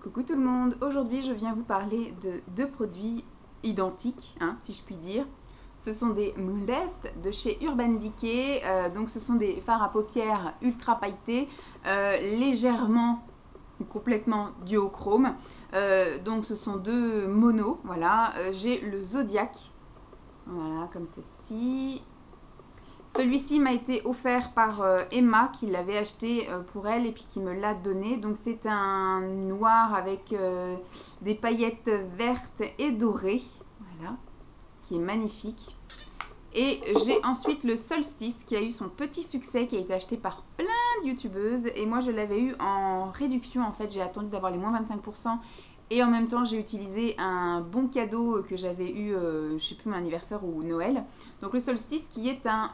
Coucou tout le monde, aujourd'hui je viens vous parler de deux produits identiques, si je puis dire. Ce sont des Moondust de chez Urban Decay, donc ce sont des fards à paupières ultra pailletés, légèrement ou complètement duochrome. Donc ce sont deux monos, voilà. J'ai le Zodiac, voilà comme ceci. Celui-ci m'a été offert par Emma qui l'avait acheté pour elle et puis qui me l'a donné. Donc c'est un noir avec des paillettes vertes et dorées, voilà, qui est magnifique. Et j'ai ensuite le Solstice qui a eu son petit succès, qui a été acheté par plein de youtubeuses. Et moi je l'avais eu en réduction, en fait j'ai attendu d'avoir les moins 25%. Et en même temps, j'ai utilisé un bon cadeau que j'avais eu, je ne sais plus, mon anniversaire ou Noël. Donc le Solstice qui est un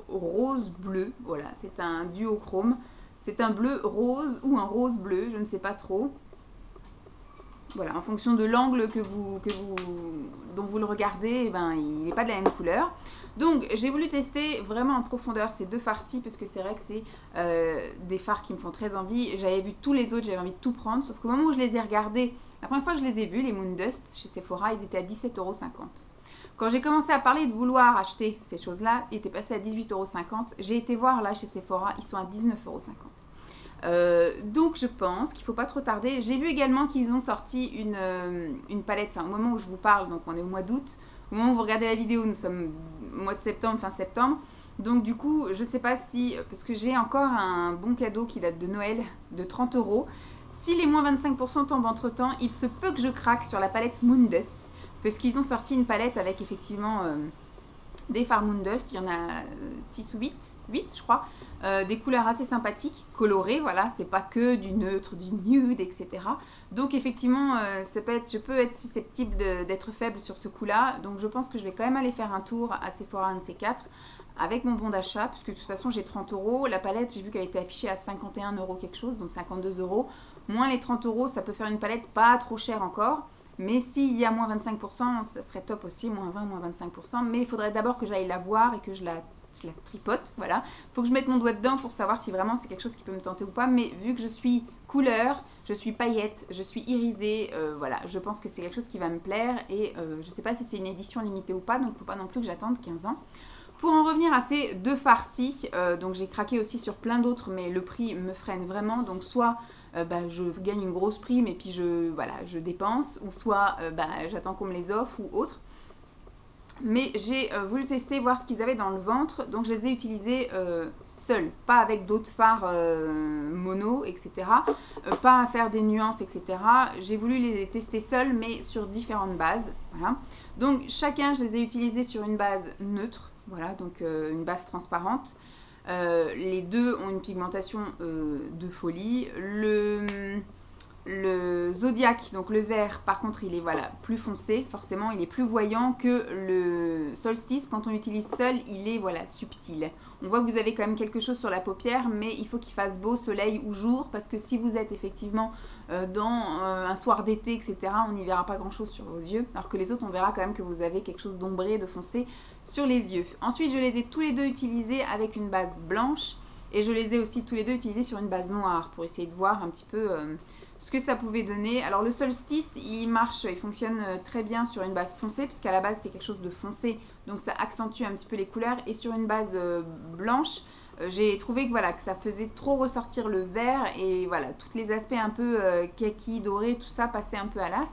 rose bleu, voilà, c'est un duochrome. C'est un bleu rose ou un rose bleu, je ne sais pas trop. Voilà, en fonction de l'angle dont vous le regardez, eh ben, il n'est pas de la même couleur. Donc j'ai voulu tester vraiment en profondeur ces deux fards-ci parce que c'est vrai que c'est des fards qui me font très envie. J'avais vu tous les autres, j'avais envie de tout prendre, sauf qu'au moment où je les ai regardés, la première fois que je les ai vus, les Moondust chez Sephora, ils étaient à 17,50 €. Quand j'ai commencé à parler de vouloir acheter ces choses-là, ils étaient passés à 18,50 €. J'ai été voir là chez Sephora, ils sont à 19,50 €. Donc je pense qu'il ne faut pas trop tarder. J'ai vu également qu'ils ont sorti une palette, enfin au moment où je vous parle, donc on est au mois d'août. Au moment où vous regardez la vidéo, nous sommes au mois de septembre, fin septembre. Donc du coup, je ne sais pas si, parce que j'ai encore un bon cadeau qui date de Noël de 30 €. Si les moins 25% tombent entre temps, il se peut que je craque sur la palette Moondust. Parce qu'ils ont sorti une palette avec effectivement des fards Moondust, il y en a 6 ou 8 je crois, des couleurs assez sympathiques, colorées, voilà, c'est pas que du neutre, du nude, etc. Donc effectivement, je peux être susceptible d'être faible sur ce coup-là, donc je pense que je vais quand même aller faire un tour à Sephora, un de ces quatre, avec mon bon d'achat, puisque de toute façon j'ai 30 €, la palette j'ai vu qu'elle était affichée à 51 € quelque chose, donc 52 €, moins les 30 €, ça peut faire une palette pas trop chère encore. Mais s'il y a moins 25%, ça serait top aussi, moins 20, moins 25%. Mais il faudrait d'abord que j'aille la voir et que je la tripote. Voilà. Il faut que je mette mon doigt dedans pour savoir si vraiment c'est quelque chose qui peut me tenter ou pas. Mais vu que je suis couleur, je suis paillette, je suis irisée, voilà, je pense que c'est quelque chose qui va me plaire. Et je ne sais pas si c'est une édition limitée ou pas, donc il ne faut pas non plus que j'attende 15 ans. Pour en revenir à ces deux farcis, donc j'ai craqué aussi sur plein d'autres, mais le prix me freine vraiment. Donc soit je gagne une grosse prime et puis je dépense, ou soit j'attends qu'on me les offre ou autre. Mais j'ai voulu tester, voir ce qu'ils avaient dans le ventre, donc je les ai utilisés seuls, pas avec d'autres fards mono, etc. Pas à faire des nuances, etc. J'ai voulu les tester seuls, mais sur différentes bases. Voilà. Donc chacun, je les ai utilisés sur une base neutre, voilà, donc une base transparente. Les deux ont une pigmentation de folie. Le Zodiac, donc le vert, par contre, il est plus foncé, forcément, il est plus voyant que le Solstice. Quand on l'utilise seul, il est subtil. On voit que vous avez quand même quelque chose sur la paupière, mais il faut qu'il fasse beau, soleil ou jour, parce que si vous êtes effectivement dans un soir d'été, etc., on n'y verra pas grand-chose sur vos yeux, alors que les autres, on verra quand même que vous avez quelque chose d'ombré, de foncé sur les yeux. Ensuite, je les ai tous les deux utilisés avec une base blanche, et je les ai aussi tous les deux utilisés sur une base noire, pour essayer de voir un petit peu ce que ça pouvait donner. Alors le Solstice, il fonctionne très bien sur une base foncée, puisqu'à la base c'est quelque chose de foncé, donc ça accentue un petit peu les couleurs. Et sur une base blanche, j'ai trouvé que ça faisait trop ressortir le vert, et voilà, tous les aspects un peu kaki, doré, tout ça passait un peu à l'as.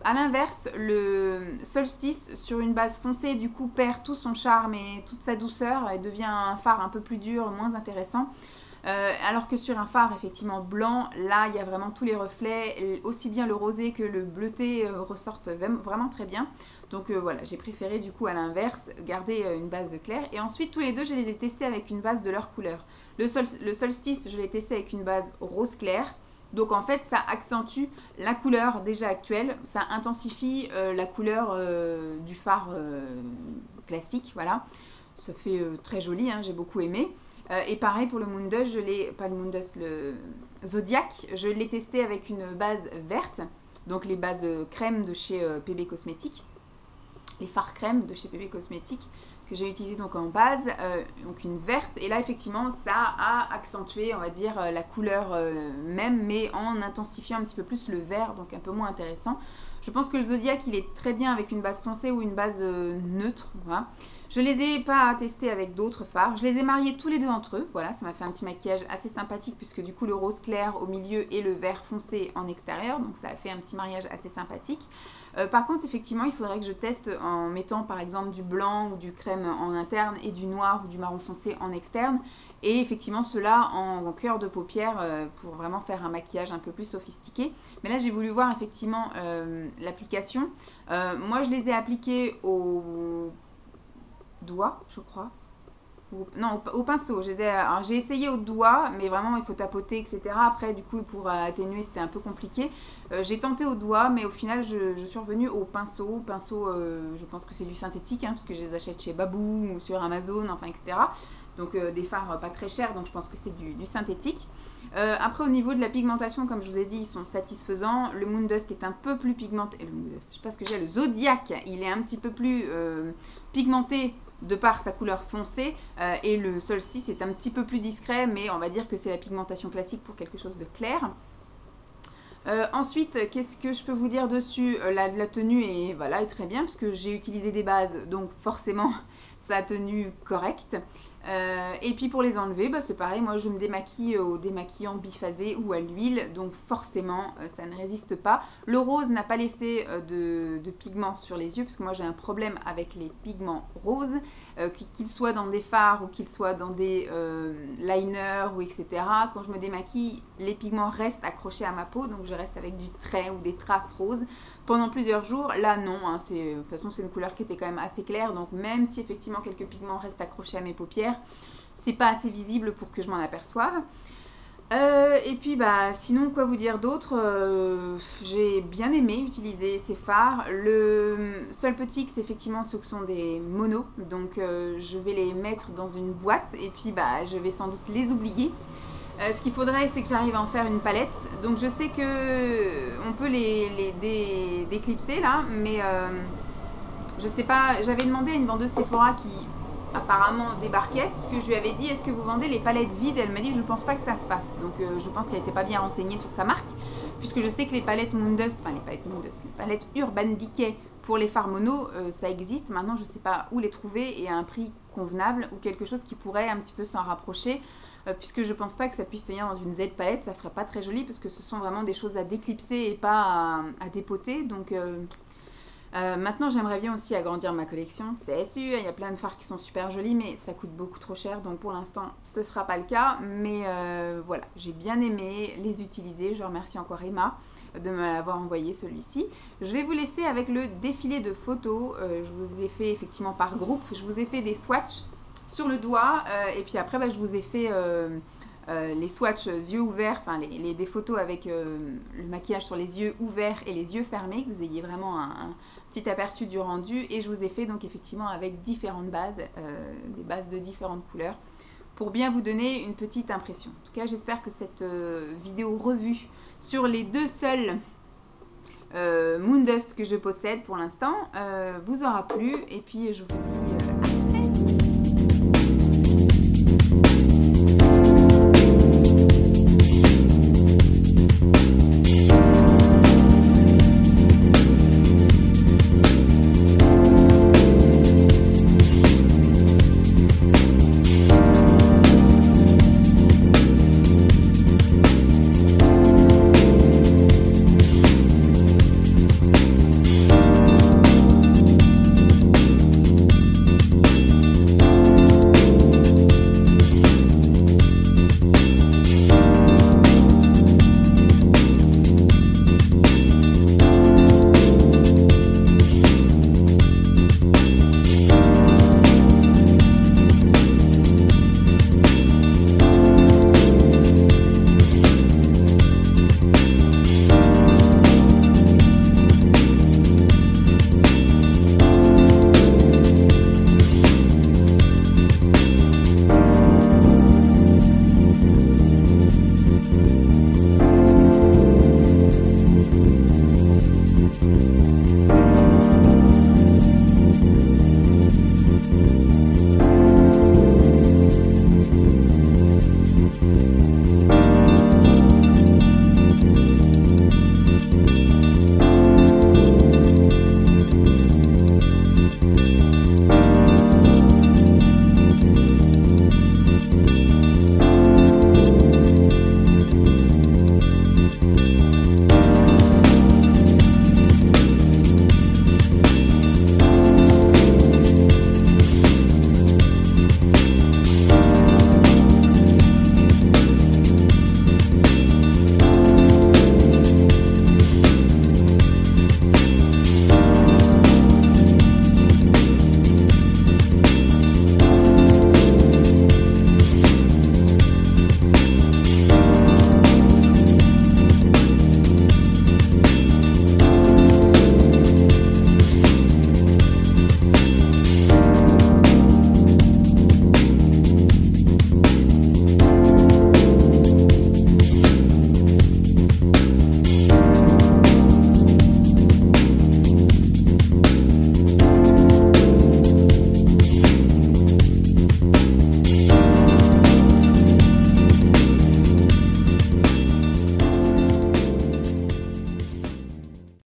À l'inverse, le Solstice sur une base foncée du coup perd tout son charme et toute sa douceur et devient un fard un peu plus dur, moins intéressant. Alors que sur un fard effectivement blanc, là il y a vraiment tous les reflets, aussi bien le rosé que le bleuté ressortent vraiment très bien. Donc voilà, j'ai préféré du coup à l'inverse garder une base claire. Et ensuite tous les deux je les ai testés avec une base de leur couleur. Le Solstice je l'ai testé avec une base rose clair. Donc en fait ça accentue la couleur déjà actuelle, ça intensifie la couleur du fard classique, voilà. Ça fait très joli, hein, j'ai beaucoup aimé. Et pareil pour le Moondust, le Zodiac, je l'ai testé avec une base verte, donc les bases crème de chez PB Cosmétiques, les fards crème de chez PB Cosmétiques que j'ai utilisé donc en base, donc une verte, et là effectivement ça a accentué on va dire la couleur même, mais en intensifiant un petit peu plus le vert, donc un peu moins intéressant. Je pense que le Zodiac il est très bien avec une base foncée ou une base neutre, voilà. Je les ai pas testés avec d'autres fards, je les ai mariés tous les deux entre eux, voilà, ça m'a fait un petit maquillage assez sympathique puisque du coup le rose clair au milieu et le vert foncé en extérieur, donc ça a fait un petit mariage assez sympathique. Par contre, effectivement, il faudrait que je teste en mettant par exemple du blanc ou du crème en interne et du noir ou du marron foncé en externe. Et effectivement, cela en cœur de paupière pour vraiment faire un maquillage un peu plus sophistiqué. Mais là, j'ai voulu voir effectivement l'application. Moi, je les ai appliqués au doigt, je crois. Non, au pinceau. J'ai essayé au doigt, mais vraiment il faut tapoter, etc. Après, du coup, pour atténuer, c'était un peu compliqué. J'ai tenté au doigt, mais au final, je suis revenue au pinceau. Pinceau, je pense que c'est du synthétique, hein, parce que je les achète chez Babou ou sur Amazon, enfin, etc. Donc des fards pas très chers, donc je pense que c'est du synthétique. Après, au niveau de la pigmentation, comme je vous ai dit, ils sont satisfaisants. Le Moondust est un peu plus pigmenté. Je sais pas ce que j'ai, le Zodiac, il est un petit peu plus pigmenté de par sa couleur foncée, et le Solstice est un petit peu plus discret, mais on va dire que c'est la pigmentation classique pour quelque chose de clair. Ensuite, qu'est-ce que je peux vous dire dessus? La tenue est, voilà, est très bien, parce que j'ai utilisé des bases, donc forcément ça a tenu correct. Et puis pour les enlever, bah, c'est pareil, moi je me démaquille au démaquillant biphasé ou à l'huile, donc forcément ça ne résiste pas. Le rose n'a pas laissé de pigment sur les yeux, parce que moi j'ai un problème avec les pigments roses, qu'ils soient dans des fards ou qu'ils soient dans des liners ou etc. Quand je me démaquille, les pigments restent accrochés à ma peau, donc je reste avec du trait ou des traces roses pendant plusieurs jours. Là non, hein, de toute façon c'est une couleur qui était quand même assez claire, donc même si effectivement quelques pigments restent accrochés à mes paupières, c'est pas assez visible pour que je m'en aperçoive. Et puis bah sinon quoi vous dire d'autre, j'ai bien aimé utiliser ces fards. Le seul petit c'est effectivement ceux qui sont des monos, donc je vais les mettre dans une boîte et puis bah je vais sans doute les oublier. Ce qu'il faudrait, c'est que j'arrive à en faire une palette. Donc je sais que on peut les déclipser là, mais je sais pas. J'avais demandé à une vendeuse Sephora qui apparemment débarquait, parce que je lui avais dit est-ce que vous vendez les palettes vides? Elle m'a dit je pense pas que ça se passe. Donc je pense qu'elle n'était pas bien renseignée sur sa marque, puisque je sais que les palettes Moondust, enfin les palettes Urban Decay pour les fards mono, ça existe. Maintenant je sais pas où les trouver et à un prix convenable ou quelque chose qui pourrait un petit peu s'en rapprocher. Puisque je pense pas que ça puisse tenir dans une Z palette, ça ferait pas très joli parce que ce sont vraiment des choses à déclipser et pas à dépoter. Donc maintenant j'aimerais bien aussi agrandir ma collection, c'est sûr, il y a plein de fards qui sont super jolis mais ça coûte beaucoup trop cher, donc pour l'instant ce sera pas le cas. Mais voilà, j'ai bien aimé les utiliser, je remercie encore Emma de me l'avoir envoyé celui-ci. Je vais vous laisser avec le défilé de photos, je vous ai fait effectivement par groupe, je vous ai fait des swatchs sur le doigt, et puis après bah, je vous ai fait les swatchs yeux ouverts, enfin des photos avec le maquillage sur les yeux ouverts et les yeux fermés, que vous ayez vraiment un petit aperçu du rendu. Et je vous ai fait donc effectivement avec différentes bases, des bases de différentes couleurs, pour bien vous donner une petite impression. En tout cas j'espère que cette vidéo revue sur les deux seuls Moondust que je possède pour l'instant vous aura plu, et puis je vous dis